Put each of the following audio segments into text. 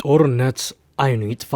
ጦርነት አይኑ ይጥፋ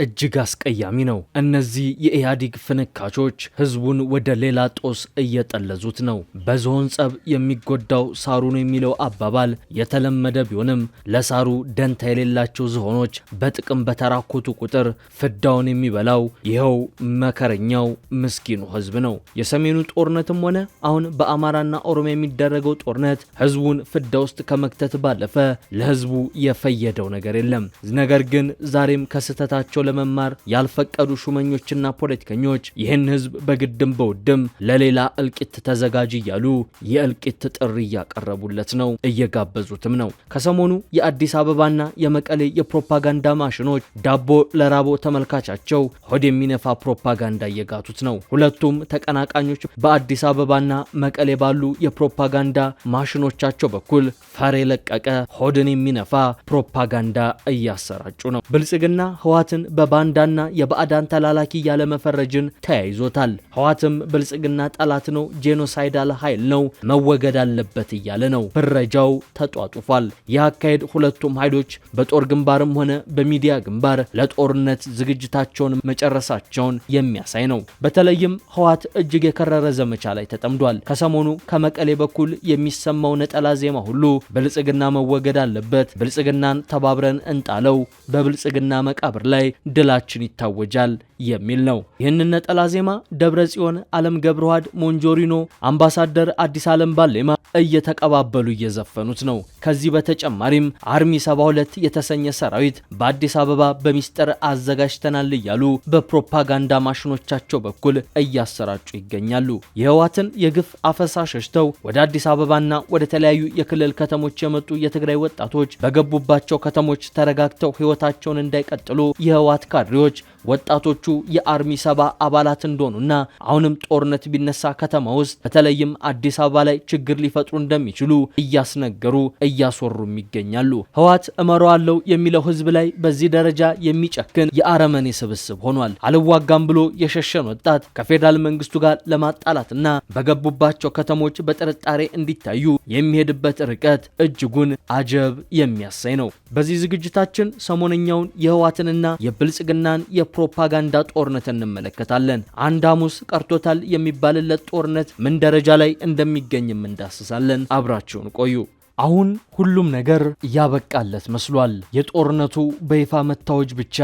እጅግ አስቀያሚ ነው። እነዚህ የኢህአዴግ ፍንካቾች ህዝቡን ወደ ሌላ ጦስ እየጠለዙት ነው። በዝሆን ጸብ የሚጎዳው ሳሩ ነው የሚለው አባባል የተለመደ ቢሆንም ለሳሩ ደንታ የሌላቸው ዝሆኖች በጥቅም በተራኮቱ ቁጥር ፍዳውን የሚበላው ይኸው መከረኛው ምስኪኑ ህዝብ ነው። የሰሜኑ ጦርነትም ሆነ አሁን በአማራና ኦሮሚያ የሚደረገው ጦርነት ህዝቡን ፍዳ ውስጥ ከመክተት ባለፈ ለህዝቡ የፈየደው ነገር የለም። ነገር ግን ዛሬም ከስተታቸው ለመማር ያልፈቀዱ ሹመኞችና ፖለቲከኞች ይህን ህዝብ በግድም በውድም ለሌላ እልቂት ተዘጋጅ እያሉ የእልቂት ጥሪ እያቀረቡለት ነው፣ እየጋበዙትም ነው። ከሰሞኑ የአዲስ አበባና የመቀሌ የፕሮፓጋንዳ ማሽኖች ዳቦ ለራቦ ተመልካቻቸው ሆድ የሚነፋ ፕሮፓጋንዳ እየጋቱት ነው። ሁለቱም ተቀናቃኞች በአዲስ አበባና መቀሌ ባሉ የፕሮፓጋንዳ ማሽኖቻቸው በኩል ፈር የለቀቀ ሆድን የሚነፋ ፕሮፓጋንዳ እያሰራጩ ነው። ብልጽግና ህዋትን በባንዳና የባዕዳን ተላላኪ ያለ መፈረጅን ተያይዞታል። ህዋትም ብልጽግና ጠላት ነው፣ ጄኖሳይዳል ኃይል ነው፣ መወገድ አለበት እያለ ነው። ፍረጃው ተጧጡፏል። ይህ አካሄድ ሁለቱም ኃይሎች በጦር ግንባርም ሆነ በሚዲያ ግንባር ለጦርነት ዝግጅታቸውን መጨረሳቸውን የሚያሳይ ነው። በተለይም ህዋት እጅግ የከረረ ዘመቻ ላይ ተጠምዷል። ከሰሞኑ ከመቀሌ በኩል የሚሰማው ነጠላ ዜማ ሁሉ ብልጽግና መወገድ አለበት፣ ብልጽግናን ተባብረን እንጣለው፣ በብልጽግና መቃብር ላይ ድላችን ይታወጃል የሚል ነው። ይህንን ነጠላ ዜማ ደብረ ጽዮን፣ ዓለም ገብረዋህድ፣ ሞንጆሪኖ፣ አምባሳደር አዲስ ዓለም ባሌማ እየተቀባበሉ እየዘፈኑት ነው። ከዚህ በተጨማሪም አርሚ 72 የተሰኘ ሰራዊት በአዲስ አበባ በሚስጥር አዘጋጅተናል እያሉ በፕሮፓጋንዳ ማሽኖቻቸው በኩል እያሰራጩ ይገኛሉ። የህዋትን የግፍ አፈሳ ሸሽተው ወደ አዲስ አበባና ወደ ተለያዩ የክልል ከተሞች የመጡ የትግራይ ወጣቶች በገቡባቸው ከተሞች ተረጋግተው ህይወታቸውን እንዳይቀጥሉ የህዋት ካድሬዎች ወጣቶቹ የአርሚ 70 አባላት እንደሆኑና አሁንም ጦርነት ቢነሳ ከተማ ውስጥ በተለይም አዲስ አበባ ላይ ችግር ሊፈጥሩ እንደሚችሉ እያስነገሩ እያስወሩም ይገኛሉ። ህዋት እመራዋለሁ የሚለው ህዝብ ላይ በዚህ ደረጃ የሚጨክን የአረመኔ ስብስብ ሆኗል። አልዋጋም ብሎ የሸሸን ወጣት ከፌዴራል መንግስቱ ጋር ለማጣላትና በገቡባቸው ከተሞች በጥርጣሬ እንዲታዩ የሚሄድበት ርቀት እጅጉን አጀብ የሚያሳይ ነው። በዚህ ዝግጅታችን ሰሞነኛውን የህዋትንና የብልጽግናን የፕሮፓጋንዳ ጦርነት እንመለከታለን። አንድ ሐሙስ ቀርቶታል የሚባልለት ጦርነት ምን ደረጃ ላይ እንደሚገኝም እንዳስሳለን። አብራችሁን ቆዩ። አሁን ሁሉም ነገር ያበቃለት መስሏል። የጦርነቱ በይፋ መታወጅ ብቻ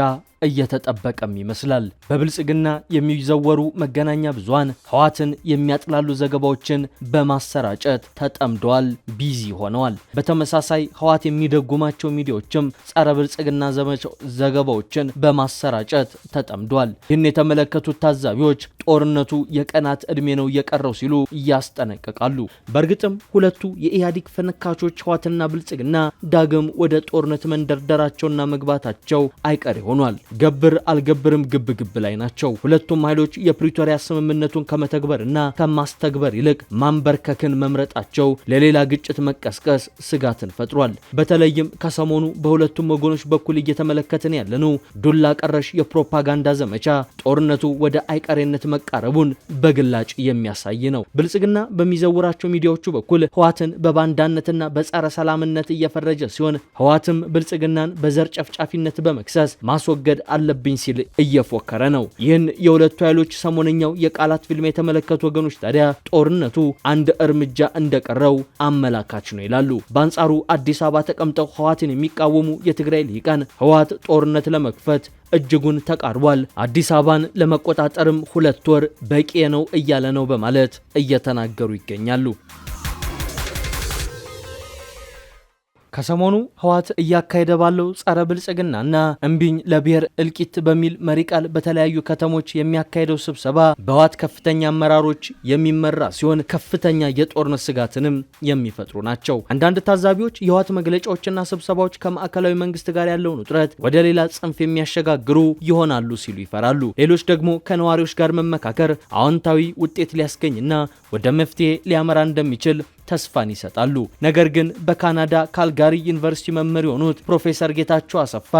እየተጠበቀም ይመስላል። በብልጽግና የሚዘወሩ መገናኛ ብዙሃን ህዋትን የሚያጥላሉ ዘገባዎችን በማሰራጨት ተጠምደዋል፣ ቢዚ ሆነዋል። በተመሳሳይ ህዋት የሚደጉማቸው ሚዲያዎችም ጸረ ብልጽግና ዘገባዎችን በማሰራጨት ተጠምደዋል። ይህን የተመለከቱት ታዛቢዎች ጦርነቱ የቀናት ዕድሜ ነው የቀረው ሲሉ ያስጠነቅቃሉ። በእርግጥም ሁለቱ የኢህአዴግ ፍንካቾች ህዋትና ብልጽግና ዳግም ወደ ጦርነት መንደርደራቸውና መግባታቸው አይቀሬ ሆኗል። ገብር አልገብርም ግብግብ ላይ ናቸው። ሁለቱም ኃይሎች የፕሪቶሪያ ስምምነቱን ከመተግበርና ከማስተግበር ይልቅ ማንበርከክን መምረጣቸው ለሌላ ግጭት መቀስቀስ ስጋትን ፈጥሯል። በተለይም ከሰሞኑ በሁለቱም ወገኖች በኩል እየተመለከትን ያለነው ዱላ ቀረሽ የፕሮፓጋንዳ ዘመቻ ጦርነቱ ወደ አይቀሬነት መቃረቡን በግላጭ የሚያሳይ ነው። ብልጽግና በሚዘውራቸው ሚዲያዎቹ በኩል ህዋትን በባንዳነትና በጸረ ሰላምነት እየፈረጀ ሲሆን ህዋትም ብልጽግናን በዘር ጨፍጫፊነት በመክሰስ ማስወገድ አለብኝ ሲል እየፎከረ ነው። ይህን የሁለቱ ኃይሎች ሰሞነኛው የቃላት ፊልም የተመለከቱ ወገኖች ታዲያ ጦርነቱ አንድ እርምጃ እንደቀረው አመላካች ነው ይላሉ። በአንጻሩ አዲስ አበባ ተቀምጠው ህዋትን የሚቃወሙ የትግራይ ልሂቃን ህዋት ጦርነት ለመክፈት እጅጉን ተቃርቧል፣ አዲስ አበባን ለመቆጣጠርም 2 ወር በቂ ነው እያለ ነው በማለት እየተናገሩ ይገኛሉ። ከሰሞኑ ህዋት እያካሄደ ባለው ጸረ ብልጽግናና እምቢኝ ለብሔር እልቂት በሚል መሪ ቃል በተለያዩ ከተሞች የሚያካሄደው ስብሰባ በህዋት ከፍተኛ አመራሮች የሚመራ ሲሆን ከፍተኛ የጦርነት ስጋትንም የሚፈጥሩ ናቸው። አንዳንድ ታዛቢዎች የህዋት መግለጫዎችና ስብሰባዎች ከማዕከላዊ መንግስት ጋር ያለውን ውጥረት ወደ ሌላ ጽንፍ የሚያሸጋግሩ ይሆናሉ ሲሉ ይፈራሉ። ሌሎች ደግሞ ከነዋሪዎች ጋር መመካከር አዎንታዊ ውጤት ሊያስገኝና ወደ መፍትሄ ሊያመራ እንደሚችል ተስፋን ይሰጣሉ። ነገር ግን በካናዳ ካልጋሪ የአስቸጋሪ ዩኒቨርሲቲ መምህር የሆኑት ፕሮፌሰር ጌታቸው አሰፋ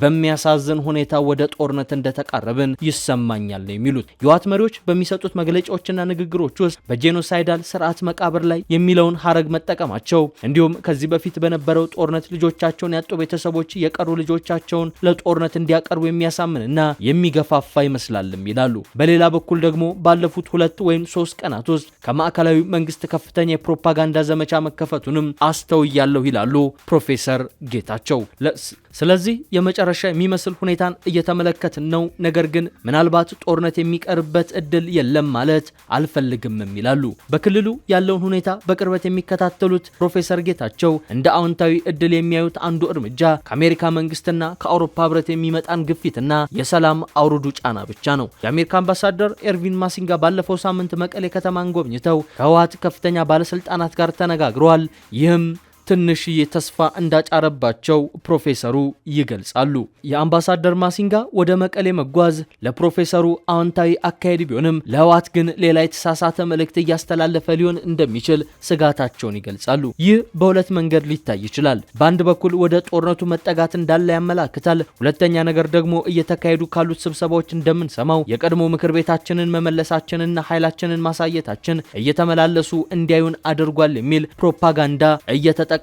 በሚያሳዝን ሁኔታ ወደ ጦርነት እንደተቃረብን ይሰማኛል ነው የሚሉት። የህወሓት መሪዎች በሚሰጡት መግለጫዎችና ንግግሮች ውስጥ በጄኖሳይዳል ስርዓት መቃብር ላይ የሚለውን ሀረግ መጠቀማቸው እንዲሁም ከዚህ በፊት በነበረው ጦርነት ልጆቻቸውን ያጡ ቤተሰቦች የቀሩ ልጆቻቸውን ለጦርነት እንዲያቀርቡ የሚያሳምንና የሚገፋፋ ይመስላልም ይላሉ። በሌላ በኩል ደግሞ ባለፉት 2 ወይም 3 ቀናት ውስጥ ከማዕከላዊ መንግስት ከፍተኛ የፕሮፓጋንዳ ዘመቻ መከፈቱንም አስተውያለሁ ይላሉ ፕሮፌሰር ጌታቸው። ስለዚህ የመጨረሻ የሚመስል ሁኔታን እየተመለከትን ነው። ነገር ግን ምናልባት ጦርነት የሚቀርበት እድል የለም ማለት አልፈልግም ይላሉ። በክልሉ ያለውን ሁኔታ በቅርበት የሚከታተሉት ፕሮፌሰር ጌታቸው እንደ አዎንታዊ እድል የሚያዩት አንዱ እርምጃ ከአሜሪካ መንግስትና ከአውሮፓ ህብረት የሚመጣን ግፊትና የሰላም አውርዱ ጫና ብቻ ነው። የአሜሪካ አምባሳደር ኤርቪን ማሲንጋ ባለፈው ሳምንት መቀሌ ከተማን ጎብኝተው ከህወሓት ከፍተኛ ባለስልጣናት ጋር ተነጋግረዋል። ይህም ትንሽዬ ተስፋ እንዳጫረባቸው ፕሮፌሰሩ ይገልጻሉ። የአምባሳደር ማሲንጋ ወደ መቀሌ መጓዝ ለፕሮፌሰሩ አዎንታዊ አካሄድ ቢሆንም ለህወሓት ግን ሌላ የተሳሳተ መልእክት እያስተላለፈ ሊሆን እንደሚችል ስጋታቸውን ይገልጻሉ። ይህ በሁለት መንገድ ሊታይ ይችላል። በአንድ በኩል ወደ ጦርነቱ መጠጋት እንዳለ ያመላክታል። ሁለተኛ ነገር ደግሞ እየተካሄዱ ካሉት ስብሰባዎች እንደምንሰማው የቀድሞ ምክር ቤታችንን መመለሳችንና ኃይላችንን ማሳየታችን እየተመላለሱ እንዲያዩን አድርጓል የሚል ፕሮፓጋንዳ እየተጠቀሙበት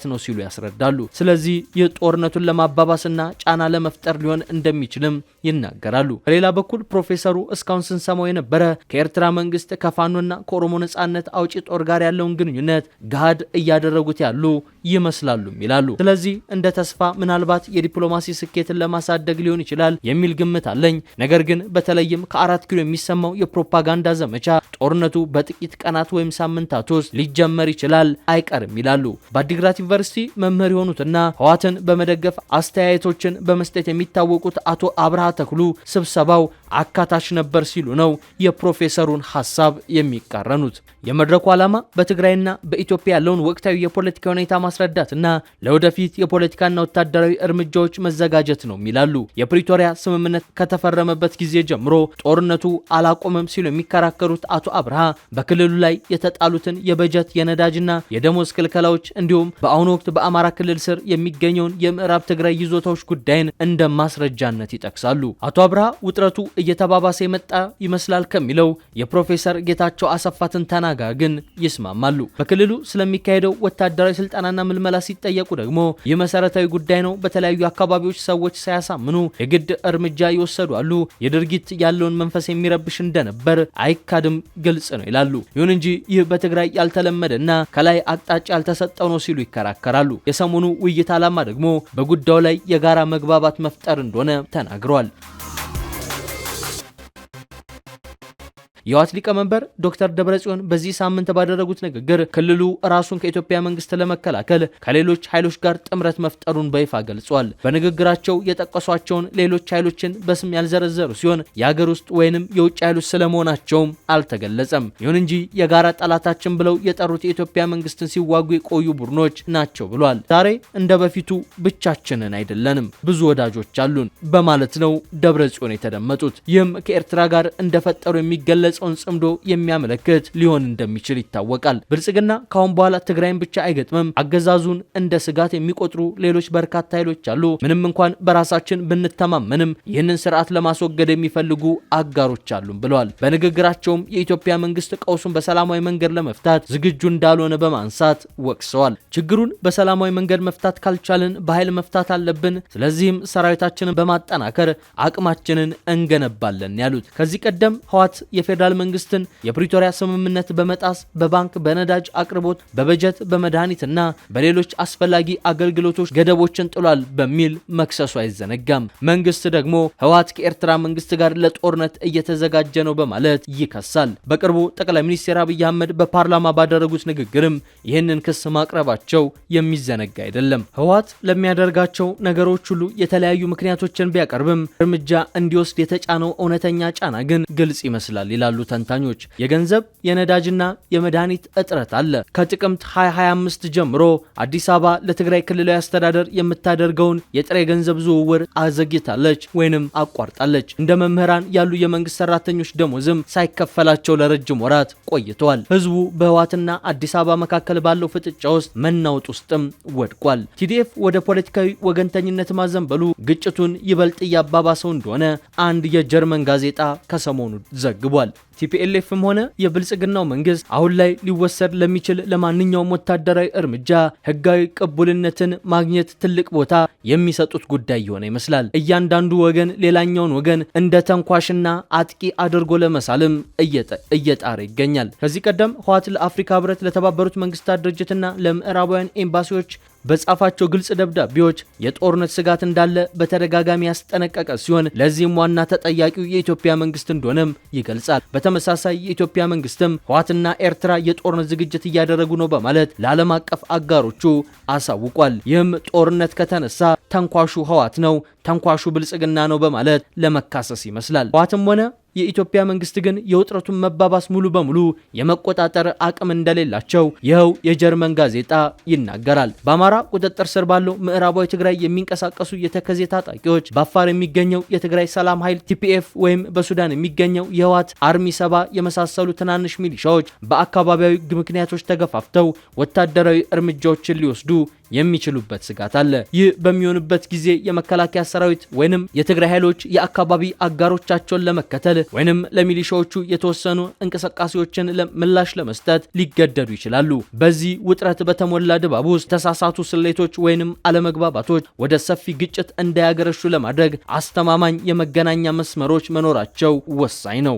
ነው ሲሉ ያስረዳሉ። ስለዚህ የጦርነቱን ለማባባስና ጫና ለመፍጠር ሊሆን እንደሚችልም ይናገራሉ። በሌላ በኩል ፕሮፌሰሩ እስካሁን ስንሰማው የነበረ ከኤርትራ መንግስት ከፋኖና ከኦሮሞ ነጻነት አውጪ ጦር ጋር ያለውን ግንኙነት ገሃድ እያደረጉት ያሉ ይመስላሉ ይላሉ። ስለዚህ እንደ ተስፋ ምናልባት የዲፕሎማሲ ስኬትን ለማሳደግ ሊሆን ይችላል የሚል ግምት አለኝ። ነገር ግን በተለይም ከ4 ኪሎ የሚሰማው የፕሮፓጋንዳ ዘመቻ ጦርነቱ በጥቂት ቀናት ወይም ሳምንታት ውስጥ ሊጀመር ይችላል አይቀርም ይላሉ። በአዲግራት ዩኒቨርሲቲ መምህር የሆኑትና ህወሓትን በመደገፍ አስተያየቶችን በመስጠት የሚታወቁት አቶ አብርሃ ተክሉ ስብሰባው አካታች ነበር ሲሉ ነው የፕሮፌሰሩን ሐሳብ የሚቃረኑት። የመድረኩ ዓላማ በትግራይና በኢትዮጵያ ያለውን ወቅታዊ የፖለቲካ ሁኔታ ማስረዳትና ለወደፊት የፖለቲካና ወታደራዊ እርምጃዎች መዘጋጀት ነው ይላሉ። የፕሪቶሪያ ስምምነት ከተፈረመበት ጊዜ ጀምሮ ጦርነቱ አላቆመም ሲሉ የሚከራከሩት አቶ አብርሃ በክልሉ ላይ የተጣሉትን የበጀት የነዳጅና የደሞዝ ክልከላዎች እንዲሁም በአሁኑ ወቅት በአማራ ክልል ስር የሚገኘውን የምዕራብ ትግራይ ይዞታዎች ጉዳይን እንደ ማስረጃነት ይጠቅሳሉ። አቶ አብርሃ ውጥረቱ እየተባባሰ የመጣ ይመስላል ከሚለው የፕሮፌሰር ጌታቸው አሰፋ ትንተና ጋር ግን ይስማማሉ። በክልሉ ስለሚካሄደው ወታደራዊ ስልጠናና ምልመላ ሲጠየቁ ደግሞ ይህ መሰረታዊ ጉዳይ ነው። በተለያዩ አካባቢዎች ሰዎች ሳያሳምኑ የግድ እርምጃ ይወሰዱ አሉ። የድርጊት ያለውን መንፈስ የሚረብሽ እንደነበር አይካድም፣ ግልጽ ነው ይላሉ። ይሁን እንጂ ይህ በትግራይ ያልተለመደና ከላይ አቅጣጫ ያልተሰጠው ነው ሲሉ ይከራከራሉ። የሰሞኑ ውይይት ዓላማ ደግሞ በጉዳዩ ላይ የጋራ መግባባት መፍጠር እንደሆነ ተናግረዋል። የህወሓት ሊቀመንበር ዶክተር ደብረጽዮን በዚህ ሳምንት ባደረጉት ንግግር ክልሉ ራሱን ከኢትዮጵያ መንግስት ለመከላከል ከሌሎች ኃይሎች ጋር ጥምረት መፍጠሩን በይፋ ገልጿል። በንግግራቸው የጠቀሷቸውን ሌሎች ኃይሎችን በስም ያልዘረዘሩ ሲሆን የሀገር ውስጥ ወይንም የውጭ ኃይሎች ስለመሆናቸውም አልተገለጸም። ይሁን እንጂ የጋራ ጠላታችን ብለው የጠሩት የኢትዮጵያ መንግስትን ሲዋጉ የቆዩ ቡድኖች ናቸው ብሏል። ዛሬ እንደ በፊቱ ብቻችንን አይደለንም፣ ብዙ ወዳጆች አሉን በማለት ነው ደብረጽዮን የተደመጡት። ይህም ከኤርትራ ጋር እንደፈጠሩ የሚገለጽ ጾን ጽምዶ የሚያመለክት ሊሆን እንደሚችል ይታወቃል። ብልጽግና ካሁን በኋላ ትግራይን ብቻ አይገጥምም፣ አገዛዙን እንደ ስጋት የሚቆጥሩ ሌሎች በርካታ ኃይሎች አሉ። ምንም እንኳን በራሳችን ብንተማመንም ይህንን ስርዓት ለማስወገድ የሚፈልጉ አጋሮች አሉን ብለዋል። በንግግራቸውም የኢትዮጵያ መንግስት ቀውሱን በሰላማዊ መንገድ ለመፍታት ዝግጁ እንዳልሆነ በማንሳት ወቅሰዋል። ችግሩን በሰላማዊ መንገድ መፍታት ካልቻልን በኃይል መፍታት አለብን። ስለዚህም ሰራዊታችንን በማጠናከር አቅማችንን እንገነባለን ያሉት ከዚህ ቀደም ህወሓት የፌደራል መንግስትን የፕሪቶሪያ ስምምነት በመጣስ በባንክ በነዳጅ አቅርቦት በበጀት በመድኃኒትና በሌሎች አስፈላጊ አገልግሎቶች ገደቦችን ጥሏል በሚል መክሰሱ አይዘነጋም። መንግስት ደግሞ ህወሓት ከኤርትራ መንግስት ጋር ለጦርነት እየተዘጋጀ ነው በማለት ይከሳል። በቅርቡ ጠቅላይ ሚኒስትር አብይ አህመድ በፓርላማ ባደረጉት ንግግርም ይህንን ክስ ማቅረባቸው የሚዘነጋ አይደለም። ህወሓት ለሚያደርጋቸው ነገሮች ሁሉ የተለያዩ ምክንያቶችን ቢያቀርብም እርምጃ እንዲወስድ የተጫነው እውነተኛ ጫና ግን ግልጽ ይመስላል ይላሉ። ይላሉ ተንታኞች። የገንዘብ የነዳጅና የመድኃኒት እጥረት አለ። ከጥቅምት 2025 ጀምሮ አዲስ አበባ ለትግራይ ክልላዊ አስተዳደር የምታደርገውን የጥሬ ገንዘብ ዝውውር አዘግይታለች ወይንም አቋርጣለች። እንደ መምህራን ያሉ የመንግስት ሰራተኞች ደሞዝም ሳይከፈላቸው ለረጅም ወራት ቆይተዋል። ህዝቡ በህወሓትና አዲስ አበባ መካከል ባለው ፍጥጫ ውስጥ መናወጥ ውስጥም ወድቋል። ቲዲኤፍ ወደ ፖለቲካዊ ወገንተኝነት ማዘንበሉ ግጭቱን ይበልጥ እያባባሰው እንደሆነ አንድ የጀርመን ጋዜጣ ከሰሞኑ ዘግቧል። ቲፒኤልኤፍም ሆነ የብልጽግናው መንግስት አሁን ላይ ሊወሰድ ለሚችል ለማንኛውም ወታደራዊ እርምጃ ህጋዊ ቅቡልነትን ማግኘት ትልቅ ቦታ የሚሰጡት ጉዳይ የሆነ ይመስላል። እያንዳንዱ ወገን ሌላኛውን ወገን እንደ ተንኳሽና አጥቂ አድርጎ ለመሳልም እየጣረ ይገኛል። ከዚህ ቀደም ህወሓት ለአፍሪካ ህብረት፣ ለተባበሩት መንግስታት ድርጅትና ለምዕራባውያን ኤምባሲዎች በጻፋቸው ግልጽ ደብዳቤዎች የጦርነት ስጋት እንዳለ በተደጋጋሚ ያስጠነቀቀ ሲሆን ለዚህም ዋና ተጠያቂው የኢትዮጵያ መንግስት እንደሆነም ይገልጻል። በተመሳሳይ የኢትዮጵያ መንግስትም ህወሓትና ኤርትራ የጦርነት ዝግጅት እያደረጉ ነው በማለት ለዓለም አቀፍ አጋሮቹ አሳውቋል። ይህም ጦርነት ከተነሳ ተንኳሹ ህወሓት ነው፣ ተንኳሹ ብልጽግና ነው በማለት ለመካሰስ ይመስላል። ህወሓትም ሆነ የኢትዮጵያ መንግስት ግን የውጥረቱን መባባስ ሙሉ በሙሉ የመቆጣጠር አቅም እንደሌላቸው ይኸው የጀርመን ጋዜጣ ይናገራል። በአማራ ቁጥጥር ስር ባለው ምዕራባዊ ትግራይ የሚንቀሳቀሱ የተከዜ ታጣቂዎች፣ በአፋር የሚገኘው የትግራይ ሰላም ኃይል ቲፒኤፍ ወይም በሱዳን የሚገኘው የህወሓት አርሚ 7 የመሳሰሉ ትናንሽ ሚሊሻዎች በአካባቢያዊ ምክንያቶች ተገፋፍተው ወታደራዊ እርምጃዎችን ሊወስዱ የሚችሉበት ስጋት አለ። ይህ በሚሆንበት ጊዜ የመከላከያ ሰራዊት ወይንም የትግራይ ኃይሎች የአካባቢ አጋሮቻቸውን ለመከተል ወይንም ለሚሊሻዎቹ የተወሰኑ እንቅስቃሴዎችን ምላሽ ለመስጠት ሊገደዱ ይችላሉ። በዚህ ውጥረት በተሞላ ድባብ ውስጥ ተሳሳቱ ስሌቶች ወይንም አለመግባባቶች ወደ ሰፊ ግጭት እንዳያገረሹ ለማድረግ አስተማማኝ የመገናኛ መስመሮች መኖራቸው ወሳኝ ነው።